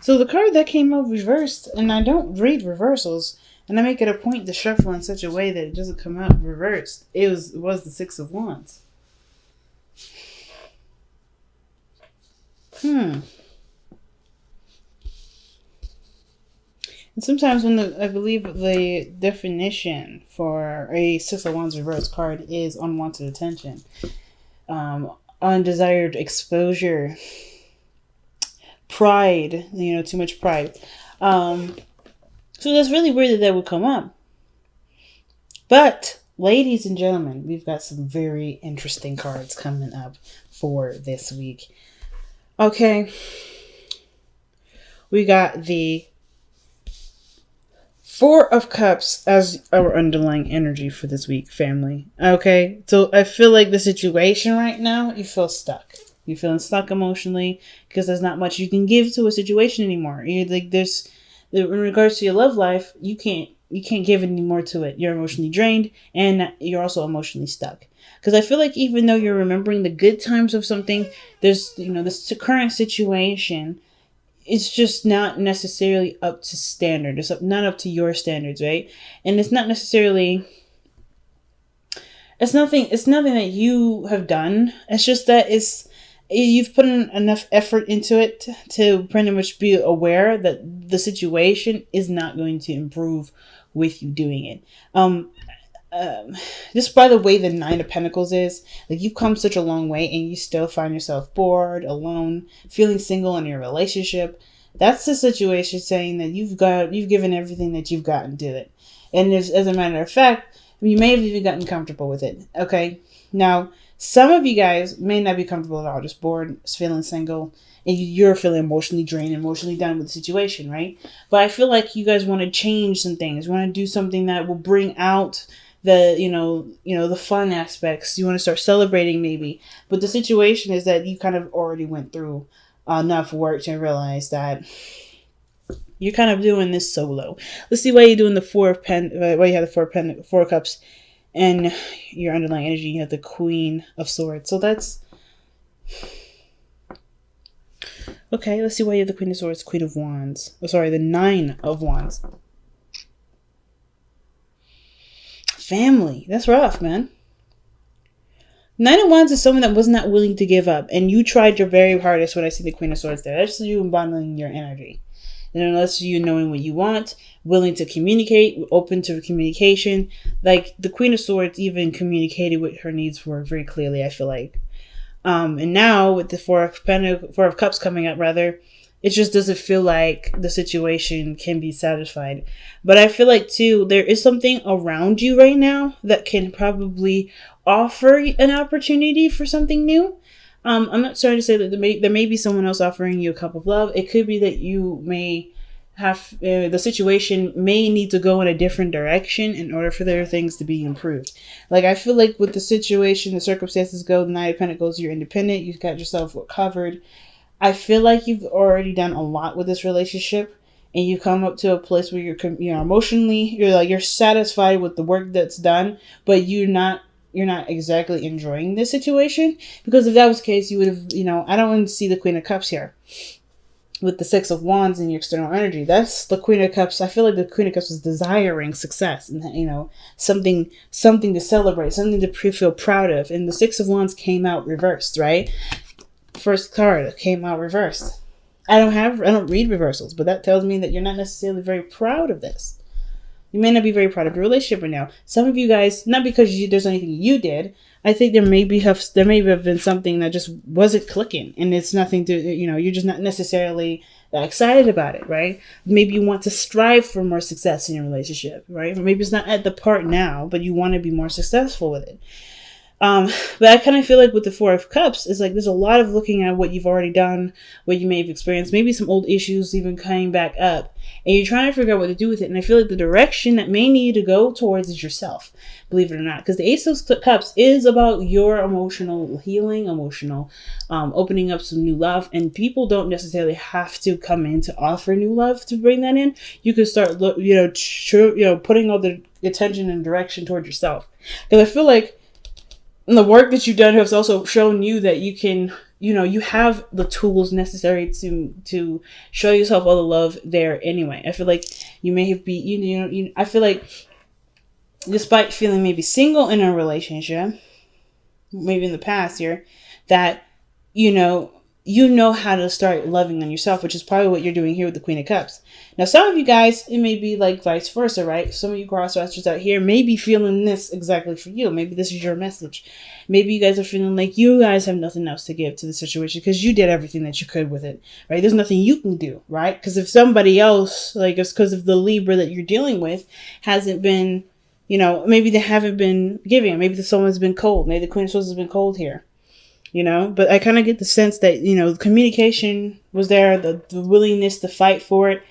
So the card that came out reversed, and I don't read reversals, and I make it a point to shuffle in such a way that it doesn't come out reversed. It was the Six of Wands. And sometimes I believe the definition for a Six of Wands reverse card is unwanted attention, undesired exposure, pride, too much pride. So that's really weird that would come up. But, ladies and gentlemen, we've got some very interesting cards coming up for this week. Okay. We got the Four of Cups as our underlying energy for this week, family. Okay. So I feel like the situation right now, you feel stuck. You're feeling stuck emotionally because there's not much you can give to a situation anymore. You're like, in regards to your love life, you can't give any more to it. You're emotionally drained and you're also emotionally stuck. Because I feel like even though you're remembering the good times of something, there's, this current situation, it's just not necessarily up to standard. It's not up to your standards, right? And it's not necessarily, it's nothing that you have done. It's just that you've put in enough effort into it to pretty much be aware that the situation is not going to improve with you doing it. Just by the way the Nine of Pentacles is, like, you've come such a long way and you still find yourself bored, alone, feeling single in your relationship. That's the situation saying that you've given everything that you've got into it. And as a matter of fact, you may have even gotten comfortable with it. Okay. Now, some of you guys may not be comfortable at all, just bored, feeling single, and you're feeling emotionally drained, emotionally done with the situation, right? But I feel like you guys want to change some things. You want to do something that will bring out the, the fun aspects. You want to start celebrating maybe. But the situation is that you kind of already went through enough work to realize that you're kind of doing this solo. Let's see why you're doing the Four of why you have the Four of Cups. And your underlying energy, you have the Queen of Swords. So that's... Okay, let's see why you have the Queen of Swords, Queen of Wands. Oh, sorry, the Nine of Wands. Family. That's rough, man. Nine of Wands is someone that was not willing to give up. And you tried your very hardest when I see the Queen of Swords there. That's you embodying your energy. And unless you knowing what you want, willing to communicate, open to communication. Like the Queen of Swords even communicated what her needs were very clearly, I feel like. And now with the Four of Cups coming up, rather, it just doesn't feel like the situation can be satisfied. But I feel like too, there is something around you right now that can probably offer an opportunity for something new. I'm not trying to say that there may be someone else offering you a cup of love. It could be that you may have the situation may need to go in a different direction in order for their things to be improved. Like I feel like with the situation, the circumstances go, the Nine of Pentacles, you're independent, you've got yourself covered. I feel like you've already done a lot with this relationship, and you come up to a place where you're emotionally, you're satisfied with the work that's done, but you're not exactly enjoying this situation. Because if that was the case, you would have, I don't want to see the Queen of Cups here with the Six of Wands in your external energy. That's the Queen of Cups. I feel like the Queen of Cups is desiring success and, something to celebrate, something to feel proud of. And the Six of Wands came out reversed, right? First card came out reversed. I don't read reversals, but that tells me that you're not necessarily very proud of this. You may not be very proud of your relationship right now. Some of you guys, not because there's anything you did, I think there may have been something that just wasn't clicking, and it's nothing to, you're just not necessarily excited about it, right? Maybe you want to strive for more success in your relationship, right? Or maybe it's not at the part now, but you want to be more successful with it. But I kind of feel like with the Four of Cups, it's like there's a lot of looking at what you've already done, what you may have experienced, maybe some old issues even coming back up, and you're trying to figure out what to do with it. And I feel like the direction that may need to go towards is yourself, believe it or not, because the Ace of Cups is about your emotional healing, emotional opening up some new love, and people don't necessarily have to come in to offer new love to bring that in. You can start, putting all the attention and direction toward yourself, because I feel like the work that you've done has also shown you that you can you have the tools necessary to show yourself all the love there anyway. I feel like you may have I feel like despite feeling maybe single in a relationship, maybe in the past year, that you know how to start loving on yourself, which is probably what you're doing here with the Queen of Cups. Now, some of you guys, it may be like vice versa, right? Some of you crosswatchers out here may be feeling this exactly for you. Maybe this is your message. Maybe you guys are feeling like you guys have nothing else to give to the situation because you did everything that you could with it, right? There's nothing you can do, right? Because if somebody else, like it's because of the Libra that you're dealing with, hasn't been, maybe they haven't been giving. Maybe someone's been cold. Maybe the Queen of Swords has been cold here. But I kind of get the sense that, communication was there, the willingness to fight for it.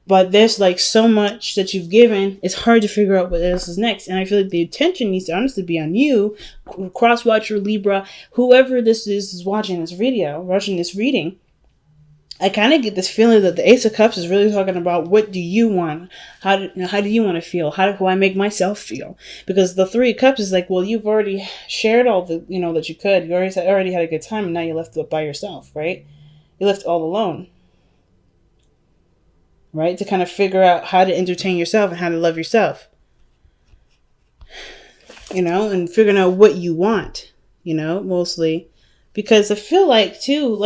But there's like so much that you've given, it's hard to figure out what else is next. And I feel like the attention needs to honestly be on you, cross-watcher, Libra, whoever this is watching this video, watching this reading. I kind of get this feeling that the Ace of Cups is really talking about what do you want? How do you want to feel? How do I make myself feel? Because the Three of Cups is like, well, you've already shared all the, that you could. You already had a good time, and now you're left by yourself, right? You're left all alone, right? To kind of figure out how to entertain yourself and how to love yourself, and figuring out what you want, mostly. Because I feel like, too,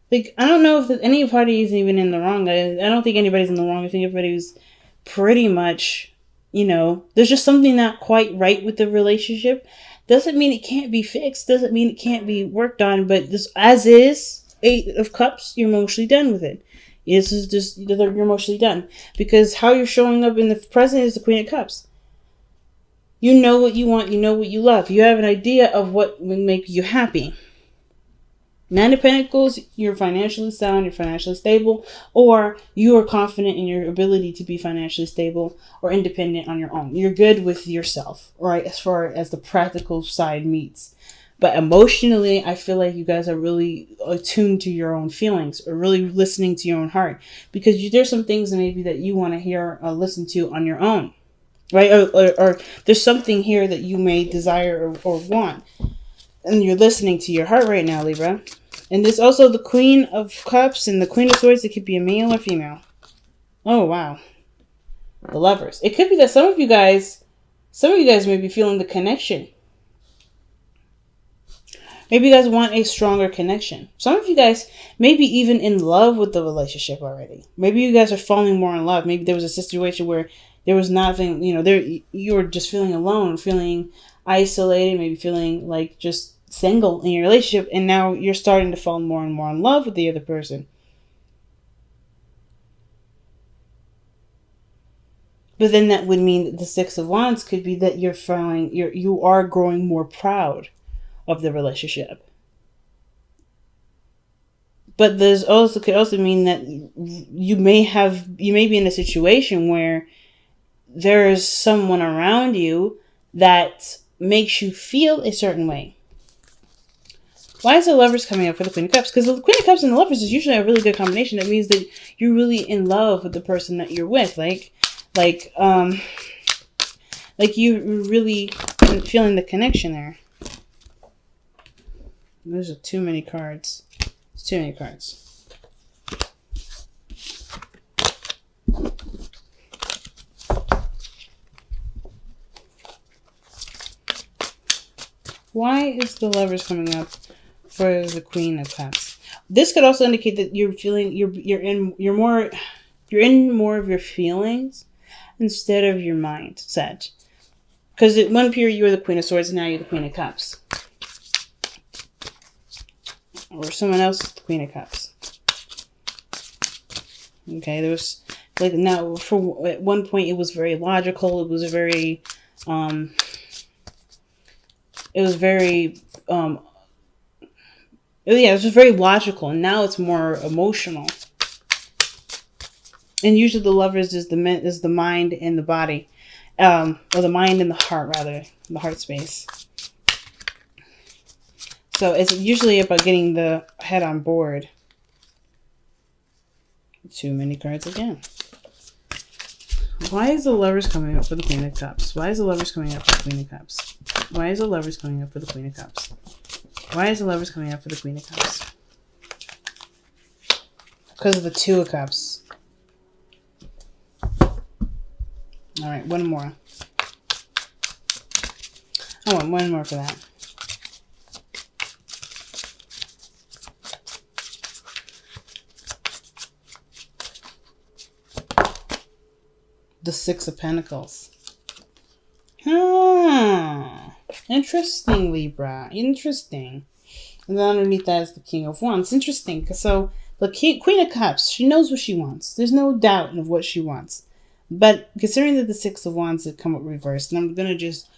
I don't know if any party is even in the wrong. I don't think anybody's in the wrong. I think everybody's pretty much, there's just something not quite right with the relationship. Doesn't mean it can't be fixed. Doesn't mean it can't be worked on. But this, as is, Eight of Cups, you're mostly done with it. This is just, you're mostly done. Because how you're showing up in the present is the Queen of Cups. You know what you want. You know what you love. You have an idea of what would make you happy. Nine of Pentacles, you're financially sound, you're financially stable, or you are confident in your ability to be financially stable or independent on your own. You're good with yourself, right? As far as the practical side meets. But emotionally, I feel like you guys are really attuned to your own feelings or really listening to your own heart. Because there's some things maybe that you want to hear or listen to on your own, right? Or there's something here that you may desire or want. And you're listening to your heart right now, Libra. And there's also the Queen of Cups and the Queen of Swords. It could be a male or female. Oh, wow. The Lovers. It could be that some of you guys may be feeling the connection. Maybe you guys want a stronger connection. Some of you guys may be even in love with the relationship already. Maybe you guys are falling more in love. Maybe there was a situation where there was nothing, you were just feeling alone, feeling isolated, maybe feeling like just single in your relationship, and now you're starting to fall more and more in love with the other person. But then that would mean that the Six of Wands could be that you are growing more proud of the relationship. But could also mean that you may be in a situation where there is someone around you that makes you feel a certain way. Why is the Lovers coming up for the Queen of Cups? Because the Queen of Cups and the Lovers is usually a really good combination. That means that you're really in love with the person that you're with. Like you're really feeling the connection there. Those are too many cards. It's too many cards. Why is the Lovers coming up for the Queen of Cups? This could also indicate that you're feeling you're in more of your feelings instead of your mindset. Because at one period you were the Queen of Swords, and now you're the Queen of Cups, or someone else is the Queen of Cups. Okay, there was at one point it was very logical. It was very it was just very logical, and now it's more emotional. And usually the Lovers is the mind and the body, or the mind and the heart, rather, the heart space. So it's usually about getting the head on board. Too many cards again. Why is the Lovers coming up for the Queen of Cups? Why is the Lovers coming up for the Queen of Cups? Why is the Lovers coming up for the Queen of Cups? Why is the Lovers coming up for the Queen of Cups? Because of the Two of Cups. All right, one more. I want one more for that. The Six of Pentacles. Interesting, Libra. Interesting. And then underneath that is the King of Wands. Interesting. So the Queen of Cups, she knows what she wants. There's no doubt of what she wants. But considering that the Six of Wands have come up reversed, and I'm going to just,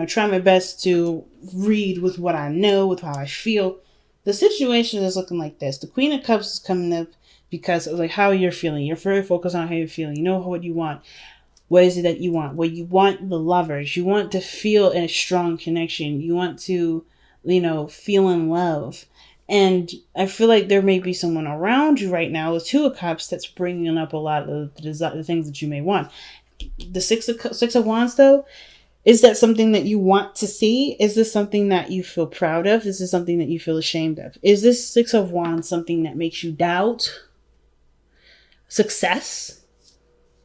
try my best to read with what I know, with how I feel. The situation is looking like this. The Queen of Cups is coming up because of like how you're feeling. You're very focused on how you're feeling. You know what you want. What is it that you want? Well, you want the Lovers. You want to feel a strong connection. You want to, feel in love. And I feel like there may be someone around you right now, the Two of Cups, that's bringing up a lot of the things that you may want. The Six of Wands, though, is that something that you want to see? Is this something that you feel proud of? Is this something that you feel ashamed of? Is this Six of Wands something that makes you doubt success?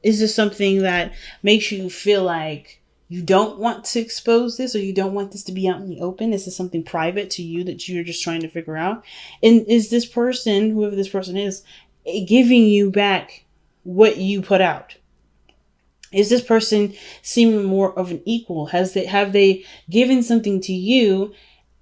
Is this something that makes you feel like you don't want to expose this, or you don't want this to be out in the open? Is this something private to you that you're just trying to figure out? And is this person, whoever this person is, giving you back what you put out? Is this person seeming more of an equal? Have they given something to you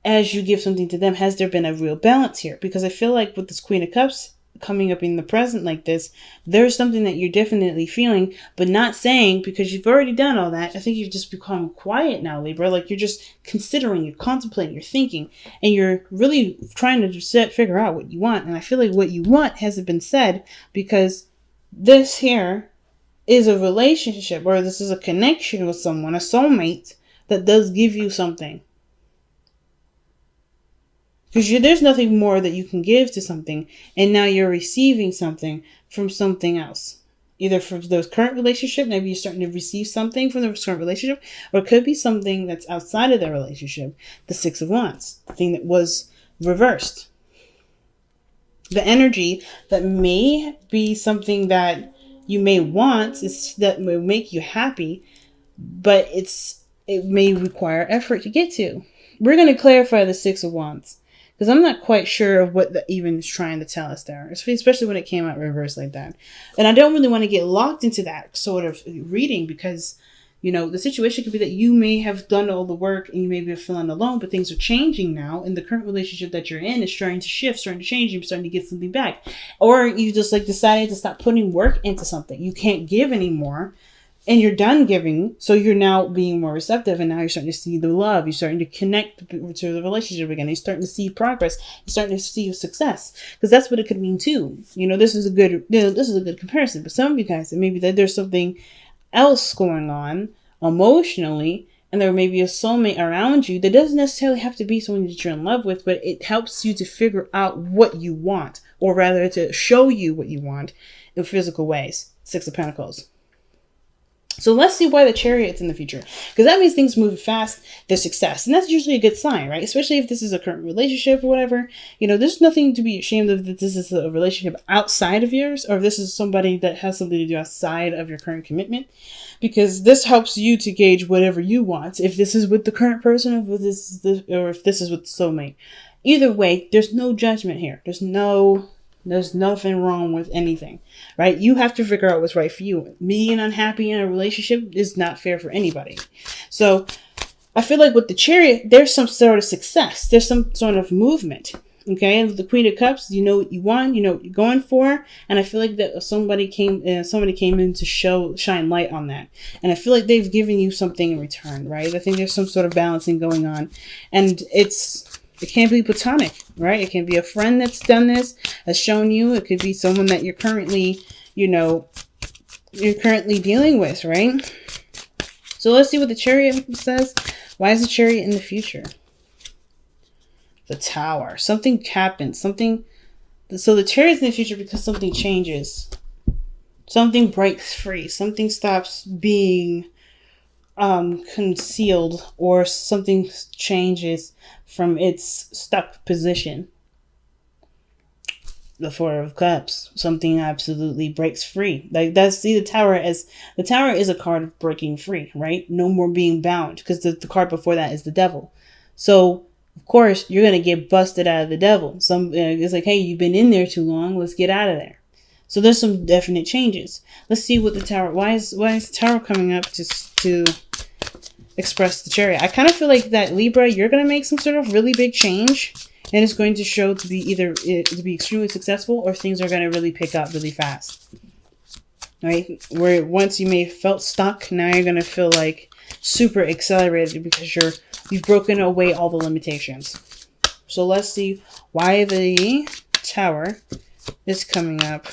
as you give something to them? Has there been a real balance here? Because I feel like with this Queen of Cups coming up in the present like this, there's something that you're definitely feeling, but not saying, because you've already done all that. I think you've just become quiet now, Libra. Like you're just considering, you're contemplating, you're thinking, and you're really trying to figure out what you want. And I feel like what you want hasn't been said, because this here is a relationship, or this is a connection with someone, a soulmate, that does give you something. Because there's nothing more that you can give to something, and now you're receiving something from something else. Either from the current relationship, maybe you're starting to receive something from the current relationship, or it could be something that's outside of the relationship. The Six of Wands, the thing that was reversed. The energy that may be something that you may want, is that will make you happy, but it may require effort to get to. We're going to clarify the Six of Wands, because I'm not quite sure of what the even is trying to tell us there, especially when it came out reversed like that. And I don't really want to get locked into that sort of reading, because, the situation could be that you may have done all the work and you may be feeling alone, but things are changing now, and the current relationship that you're in is starting to shift, starting to change, you're starting to get something back. Or you just decided to stop putting work into something. You can't give anymore, and you're done giving, so you're now being more receptive, and now you're starting to see the love. You're starting to connect to the relationship again. You're starting to see progress. You're starting to see success, because that's what it could mean too. This is a good comparison. But some of you guys, it may be that there's something else going on emotionally, and there may be a soulmate around you that doesn't necessarily have to be someone that you're in love with, but it helps you to figure out what you want, or rather to show you what you want in physical ways. Six of Pentacles. So let's see why the Chariot's in the future, because that means things move fast, there's success, and that's usually a good sign, right? Especially if this is a current relationship or whatever. There's nothing to be ashamed of that this is a relationship outside of yours, or if this is somebody that has something to do outside of your current commitment, because this helps you to gauge whatever you want. If this is with the current person, or if this is with the soulmate. Either way, there's no judgment here. There's nothing wrong with anything, right? You have to figure out what's right for you. Being unhappy in a relationship is not fair for anybody. So I feel like with the Chariot, there's some sort of success. There's some sort of movement. Okay. And with the Queen of Cups, you know what you want, you know what you're going for. And I feel like that somebody came in to shine light on that. And I feel like they've given you something in return, right? I think there's some sort of balancing going on, and it can't be platonic, right? It can be a friend that's done this, has shown you. It could be someone that you're currently dealing with, right? So let's see what the Chariot says. Why is the Chariot in the future? The Tower. Something happens. So the Chariot's in the future because something changes. Something breaks free. Something stops being concealed, or something changes from its stuck position. The Four of Cups, something absolutely breaks free. Like, that's, see, the Tower is a card of breaking free, right? No more being bound, because the card before that is the Devil. So of course you're gonna get busted out of the Devil. It's like, hey, you've been in there too long, let's get out of there. So there's some definite changes. Let's see what the Tower. Why is the Tower coming up to express the Chariot? I kind of feel like that, Libra, you're gonna make some sort of really big change, and it's going to show to be either to be extremely successful, or things are going to really pick up really fast. Right? Where once you may have felt stuck, now you're going to feel like super accelerated, because you've broken away all the limitations. So let's see why the Tower is coming up.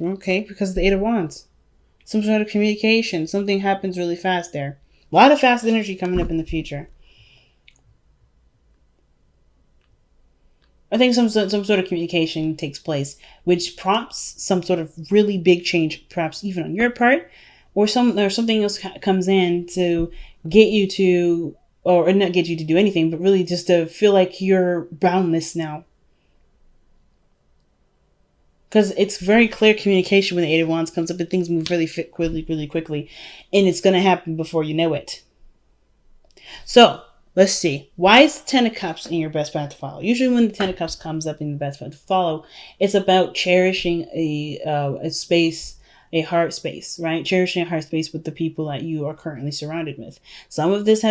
Okay, because of the Eight of Wands. Some sort of communication. Something happens really fast there. A lot of fast energy coming up in the future. I think some sort of communication takes place, which prompts some sort of really big change, perhaps even on your part, or something else comes in to get you to, or not get you to do anything, but really just to feel like you're boundless now. Because it's very clear communication when the Eight of Wands comes up, and things move really quickly, and it's going to happen before you know it. So let's see. Why is the Ten of Cups in your best path to follow? Usually when the Ten of Cups comes up in the best path to follow, it's about cherishing a space, a heart space, right? Cherishing a heart space with the people that you are currently surrounded with. Some of this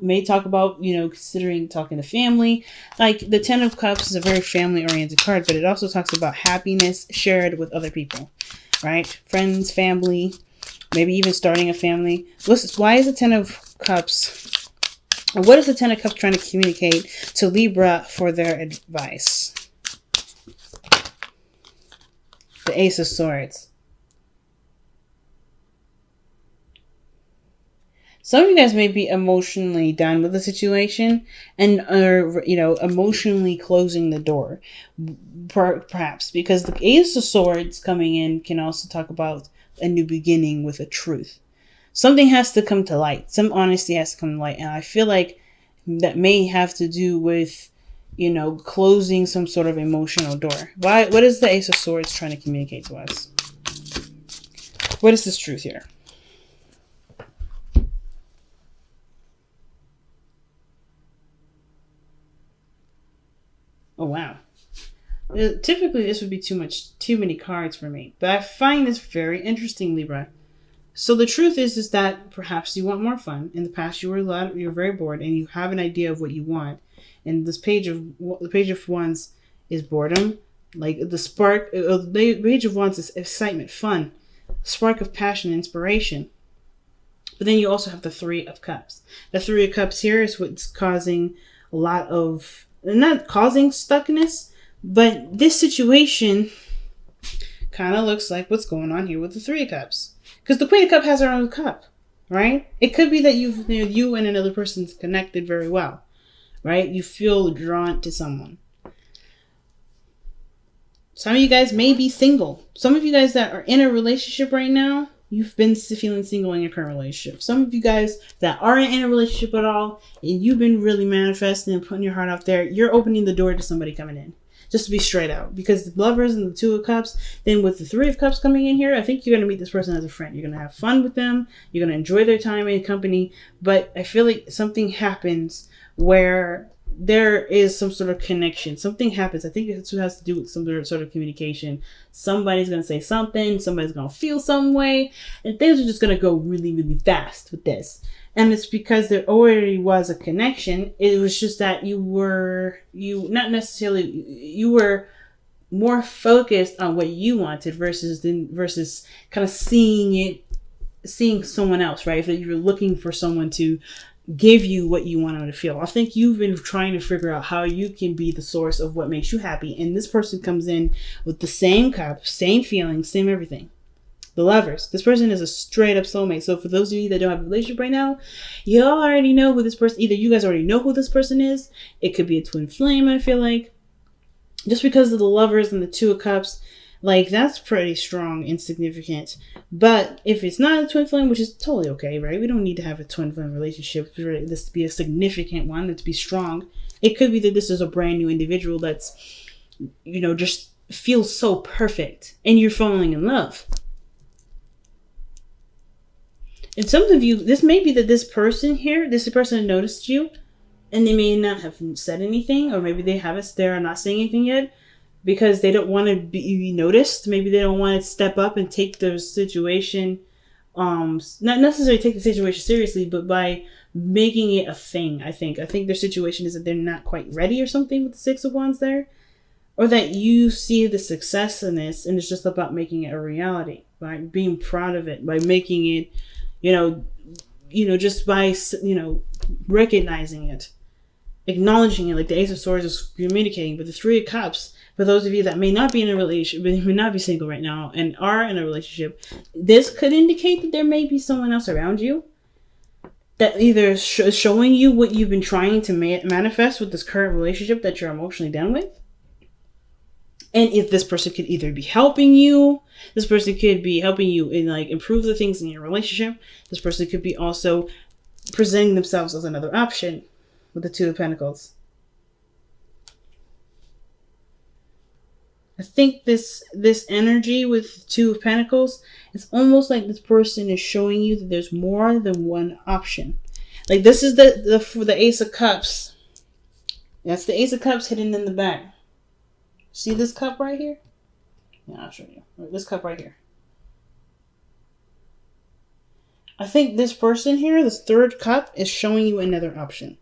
may talk about, considering talking to family. Like, the Ten of Cups is a very family-oriented card, but it also talks about happiness shared with other people, right? Friends, family, maybe even starting a family. Why is the Ten of Cups... What is the Ten of Cups trying to communicate to Libra for their advice? The Ace of Swords. Some of you guys may be emotionally done with the situation and are, emotionally closing the door. Perhaps because the Ace of Swords coming in can also talk about a new beginning with a truth. Something has to come to light. Some honesty has to come to light. And I feel like that may have to do with, closing some sort of emotional door. What is the Ace of Swords trying to communicate to us? What is this truth here? Oh, wow. Typically, this would be too many cards for me. But I find this very interesting, Libra. So the truth is that perhaps you want more fun. In the past, you were very bored, and you have an idea of what you want. And the Page of Wands is boredom, like the spark. The Page of Wands is excitement, fun, spark of passion, inspiration. But then you also have the Three of Cups. The Three of Cups here is what's causing a lot of, not causing stuckness, but this situation kind of looks like what's going on here with the Three of Cups. Because the Queen of Cups has her own cup, right? It could be that you and another person's connected very well, right? You feel drawn to someone. Some of you guys may be single. Some of you guys that are in a relationship right now, you've been feeling single in your current relationship. Some of you guys that aren't in a relationship at all, and you've been really manifesting and putting your heart out there, you're opening the door to somebody coming in. Just to be straight out. Because the Lovers and the Two of Cups, then with the Three of Cups coming in here, I think you're going to meet this person as a friend. You're going to have fun with them. You're going to enjoy their time and company. But I feel like something happens where there is some sort of connection. Something happens. I think it has to do with some sort of communication. Somebody's going to say something. Somebody's going to feel some way. And things are just going to go really, really fast with this. And it's because there already was a connection. It was just that you were more focused on what you wanted versus kind of seeing someone else, right? If you're looking for someone to give you what you want them to feel. I think you've been trying to figure out how you can be the source of what makes you happy. And this person comes in with the same cup, same feelings, same everything. The Lovers. This person is a straight up soulmate. So for those of you that don't have a relationship right now, you all already know who this person, either you guys already know who this person is. It could be a twin flame, I feel like. Just because of the Lovers and the Two of Cups, Like, that's pretty strong and significant. But if it's not a twin flame, which is totally okay, right? We don't need to have a twin flame relationship for this to be a significant one and to be strong. It could be that this is a brand new individual that's, just feels so perfect and you're falling in love. And some of you, this may be that this person noticed you and they may not have said anything, or maybe they're not saying anything yet because they don't want to be noticed. Maybe they don't want to step up and take the situation, not necessarily take the situation seriously, but by making it a thing. I think their situation is that they're not quite ready or something with the Six of Wands there, or that you see the success in this and it's just about making it a reality, by being proud of it, by making it, just by, recognizing it, acknowledging it, like the Ace of Swords is communicating. But the Three of Cups, for those of you that may not be in a relationship, may not be single right now and are in a relationship, this could indicate that there may be someone else around you that either showing you what you've been trying to manifest with this current relationship that you're emotionally done with. And if this person could either be helping you, this person could be helping you in improve the things in your relationship. This person could be also presenting themselves as another option with the Two of Pentacles. I think this energy with Two of Pentacles, it's almost like this person is showing you that there's more than one option. Like, this is the Ace of Cups. That's the Ace of Cups hidden in the back. See this cup right here? Yeah, I'll show you. This cup right here. I think this person here, this third cup, is showing you another option.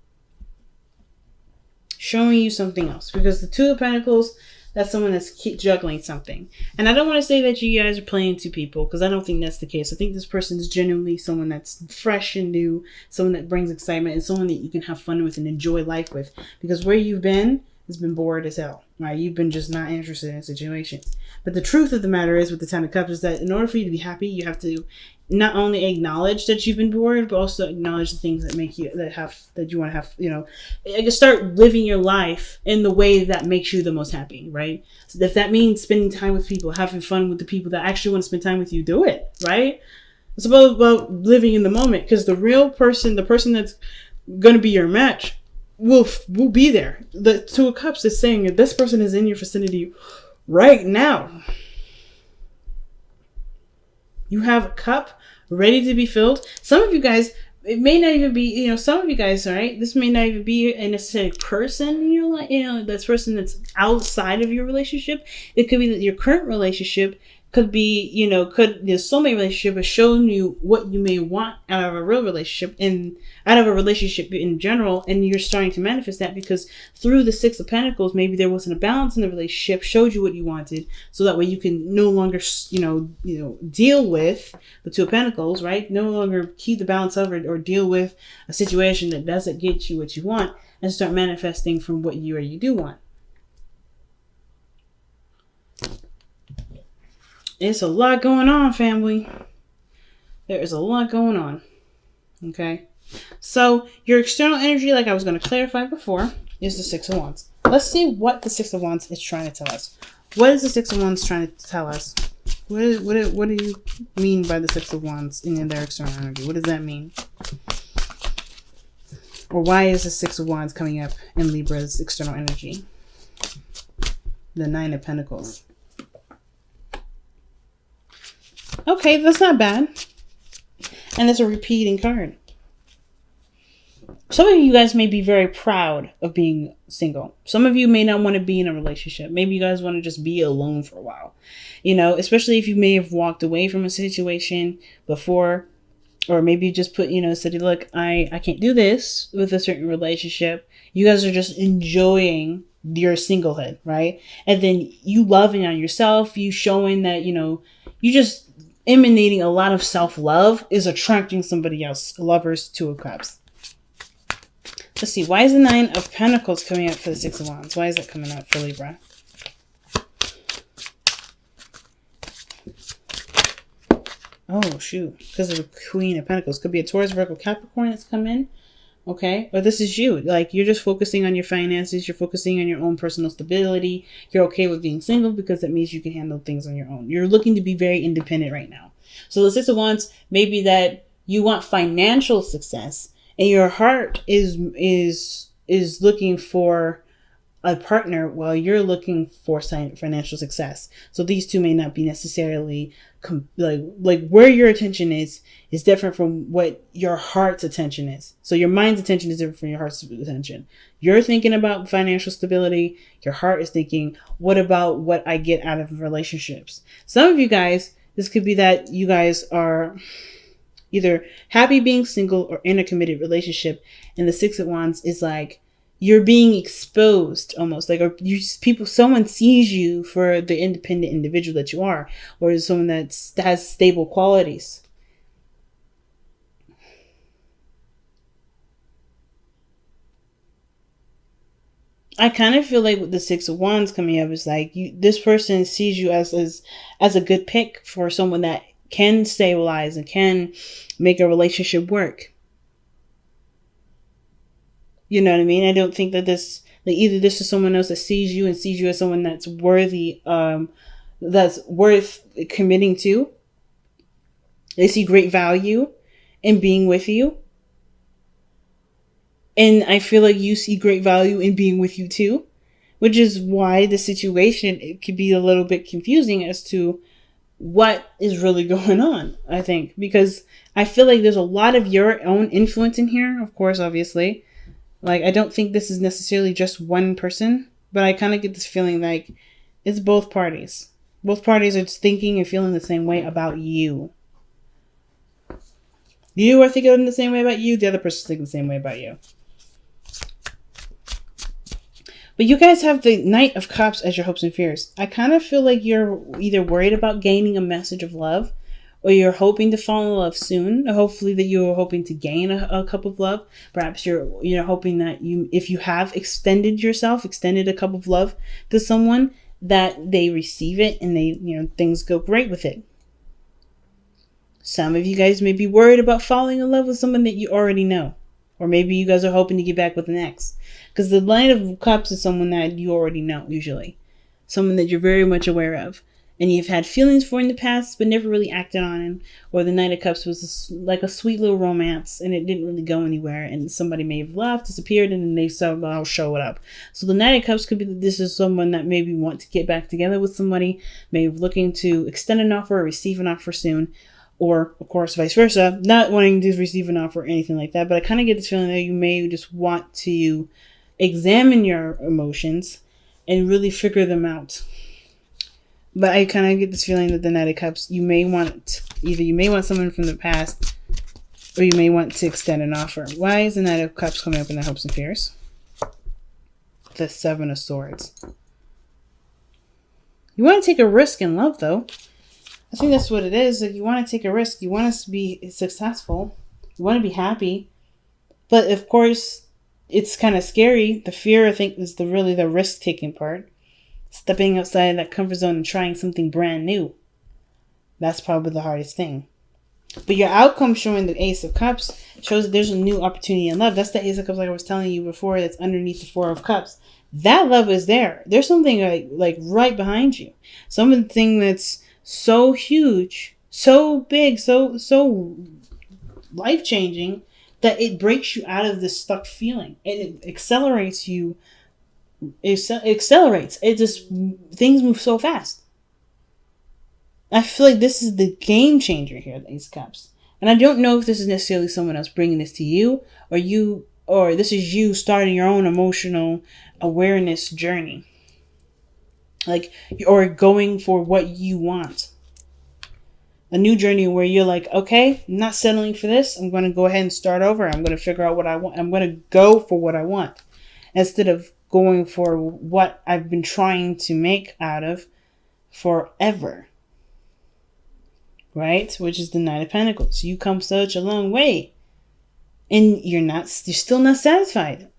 Showing you something else. Because the Two of Pentacles, that's someone that's keep juggling something. And I don't want to say that you guys are playing two people, because I don't think that's the case. I think this person is genuinely someone that's fresh and new, someone that brings excitement, and someone that you can have fun with and enjoy life with. Because where you've been has been bored as hell, right? You've been just not interested in situations. But the truth of the matter is, with the Ten of Cups, is that in order for you to be happy, you have to not only acknowledge that you've been bored, but also acknowledge the things that make you, that you want to have, start living your life in the way that makes you the most happy, right? So if that means spending time with people, having fun with the people that actually want to spend time with you, do it, right? It's about living in the moment, because the real person, the person that's going to be your match, will be there. The Two of Cups is saying that this person is in your vicinity right now. You have a cup ready to be filled. Some of you guys, it may not even be, some of you guys, all right, this may not even be a necessary person in your life, this person that's outside of your relationship. It could be that your current relationship could be, the soulmate relationship has shown you what you may want out of a real relationship and out of a relationship in general. And you're starting to manifest that because through the Six of Pentacles, maybe there wasn't a balance in the relationship, showed you what you wanted. So that way you can no longer, deal with the Two of Pentacles, right? No longer keep the balance of it or deal with a situation that doesn't get you what you want, and start manifesting from what you do want. It's a lot going on, family. There is a lot going on. Okay. So your external energy, like I was going to clarify before, is the Six of Wands. Let's see what the Six of Wands is trying to tell us. What is the Six of Wands trying to tell us? What do you mean by the Six of Wands in their external energy? What does that mean? Or why is the Six of Wands coming up in Libra's external energy? The Nine of Pentacles. Okay, that's not bad. And it's a repeating card. Some of you guys may be very proud of being single. Some of you may not want to be in a relationship. Maybe you guys want to just be alone for a while. Especially if you may have walked away from a situation before. Or maybe you just put, said, look, I can't do this with a certain relationship. You guys are just enjoying your singlehood, right? And then you loving on yourself, you showing that, you just emanating a lot of self-love is attracting somebody else. Lovers, Two of Cups. Let's see. Why is the Nine of Pentacles coming up for the Six of Wands? Why is that coming up for Libra? Oh, shoot. Because of the Queen of Pentacles. Could be a Taurus, Virgo, Capricorn that's come in. Okay? Or this is you. Like, you're just focusing on your finances. You're focusing on your own personal stability. You're okay with being single because that means you can handle things on your own. You're looking to be very independent right now. So the Six of Wands may be that you want financial success and your heart is looking for a partner while you're looking for financial success. So these two may not be necessarily like where your attention is different from what your heart's attention is. So your mind's attention is different from your heart's attention. You're thinking about financial stability. Your heart is thinking, what about what I get out of relationships? Some of you guys, this could be that you guys are either happy being single or in a committed relationship. And the Six of Wands is like, you're being exposed almost, like, or someone sees you for the independent individual that you are, or someone that has stable qualities. I kind of feel like with the Six of Wands coming up is like this person sees you as a good pick for someone that can stabilize and can make a relationship work. You know what I mean? I don't think that this, like, either this is someone else that sees you and sees you as someone that's worthy, that's worth committing to. They see great value in being with you. And I feel like you see great value in being with you too, which is why the situation, it could be a little bit confusing as to what is really going on, I think, because I feel like there's a lot of your own influence in here, of course, obviously. Like, I don't think this is necessarily just one person, but I kind of get this feeling like it's both parties. Both parties are just thinking and feeling the same way about you. You are thinking the same way about you. The other person's thinking the same way about you. But you guys have the Knight of Cups as your hopes and fears. I kind of feel like you're either worried about gaining a message of love, or you're hoping to fall in love soon. Hopefully that you're hoping to gain a cup of love. Perhaps you're hoping that if you have extended a cup of love to someone, that they receive it and they, things go great with it. Some of you guys may be worried about falling in love with someone that you already know. Or maybe you guys are hoping to get back with an ex. Because the Knight of Cups is someone that you already know, usually. Someone that you're very much aware of. And you've had feelings for in the past, but never really acted on him. Or the Knight of Cups was like a sweet little romance, and it didn't really go anywhere. And somebody may have left, disappeared, and then they somehow show it up. So the Knight of Cups could be that this is someone that maybe want to get back together with somebody, maybe looking to extend an offer or receive an offer soon. Or, of course, vice versa, not wanting to receive an offer or anything like that. But I kind of get this feeling that you may just want to examine your emotions and really figure them out. But I kind of get this feeling that the Knight of Cups, you may want someone from the past, or you may want to extend an offer. Why is the Knight of Cups coming up in the hopes and fears? The Seven of Swords. You want to take a risk in love, though. I think that's what it is. Like, you want to take a risk. You want to be successful. You want to be happy. But, of course, it's kind of scary. The fear, I think, is really the risk-taking part. Stepping outside that comfort zone and trying something brand new. That's probably the hardest thing. But your outcome showing the Ace of Cups shows that there's a new opportunity in love. That's the Ace of Cups, like I was telling you before, that's underneath the Four of Cups. That love is there. There's something like right behind you. Something that's so huge, so big, so life-changing that it breaks you out of this stuck feeling. And it accelerates you. It accelerates. It just, things move so fast. I feel like this is the game changer here, the Ace of Cups. And I don't know if this is necessarily someone else bringing this to you, or this is you starting your own emotional awareness journey. Like, or going for what you want. A new journey where you're like, okay, I'm not settling for this. I'm going to go ahead and start over. I'm going to figure out what I want. I'm going to go for what I want. Instead of going for what I've been trying to make out of forever. Right? Which is the Knight of Pentacles. You come such a long way. And you're still not satisfied.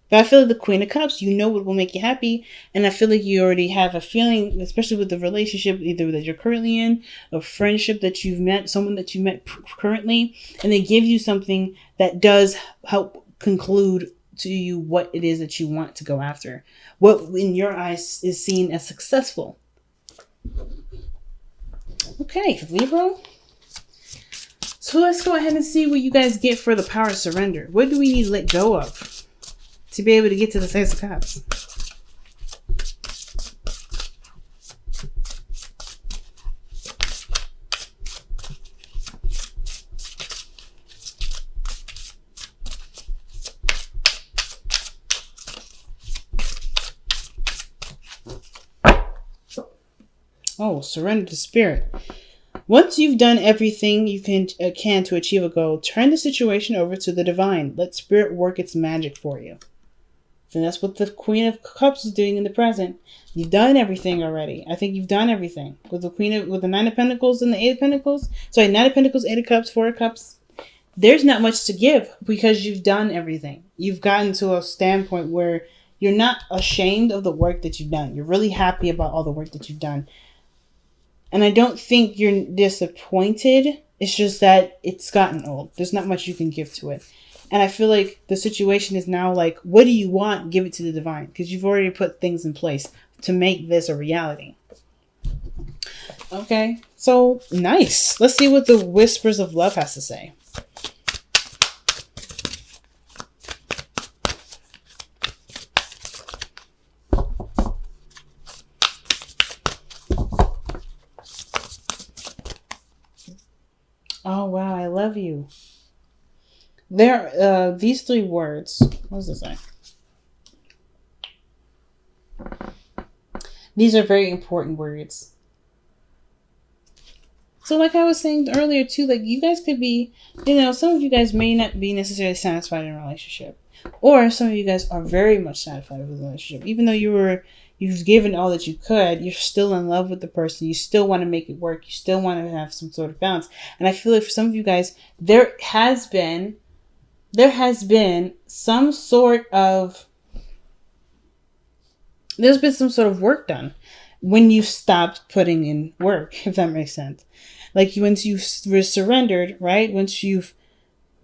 But I feel like the Queen of Cups, you know what will make you happy. And I feel like you already have a feeling, especially with the relationship either that you're currently in, a friendship that you've met, someone that you met currently, and they give you something that does help conclude to you what it is that you want to go after. What in your eyes is seen as successful. Okay, Libra. So let's go ahead and see what you guys get for the power of surrender. What do we need to let go of to be able to get to the Ace of Cups? Oh, surrender to spirit. Once you've done everything you can to achieve a goal, turn the situation over to the divine. Let spirit work its magic for you. And that's what the Queen of Cups is doing in the present. You've done everything already. I think you've done everything. With the Nine of Pentacles and the Eight of Pentacles. Sorry, Nine of Pentacles, Eight of Cups, Four of Cups. There's not much to give because you've done everything. You've gotten to a standpoint where you're not ashamed of the work that you've done. You're really happy about all the work that you've done. And I don't think you're disappointed. It's just that it's gotten old. There's not much you can give to it. And I feel like the situation is now like, what do you want? Give it to the divine. Because you've already put things in place to make this a reality. Okay. So, nice. Let's see what the Whispers of Love has to say. Oh, wow. I love you. There, these three words. What does this say? These are very important words. So like I was saying earlier too, like you guys could be, some of you guys may not be necessarily satisfied in a relationship. Or some of you guys are very much satisfied with a relationship. Even though you've given all that you could, you're still in love with the person. You still want to make it work. You still want to have some sort of balance. And I feel like for some of you guys, there has been some sort of work done when you stopped putting in work, if that makes sense. Like once you were surrendered, right? Once you've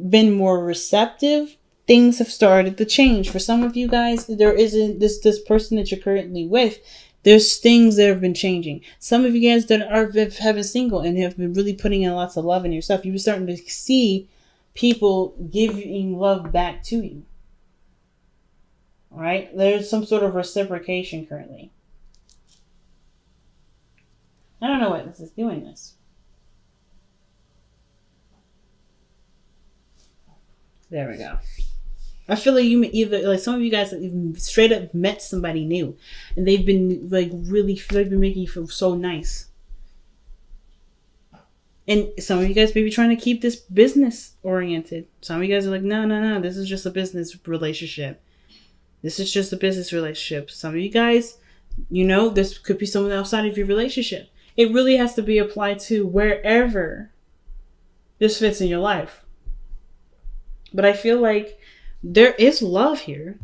been more receptive, things have started to change. For some of you guys, there isn't this person that you're currently with. There's things that have been changing. Some of you guys that have been single and have been really putting in lots of love in yourself, you're starting to see people giving love back to you. All right? There's some sort of reciprocation currently. I don't know what this is doing this. There we go. I feel like you either, like some of you guys have straight up met somebody new and they've been like they've been making you feel so nice. And some of you guys may be trying to keep this business oriented. Some of you guys are like, no, this is just a business relationship. This is just a business relationship. Some of you guys, this could be someone outside of your relationship. It really has to be applied to wherever this fits in your life. But I feel like there is love here.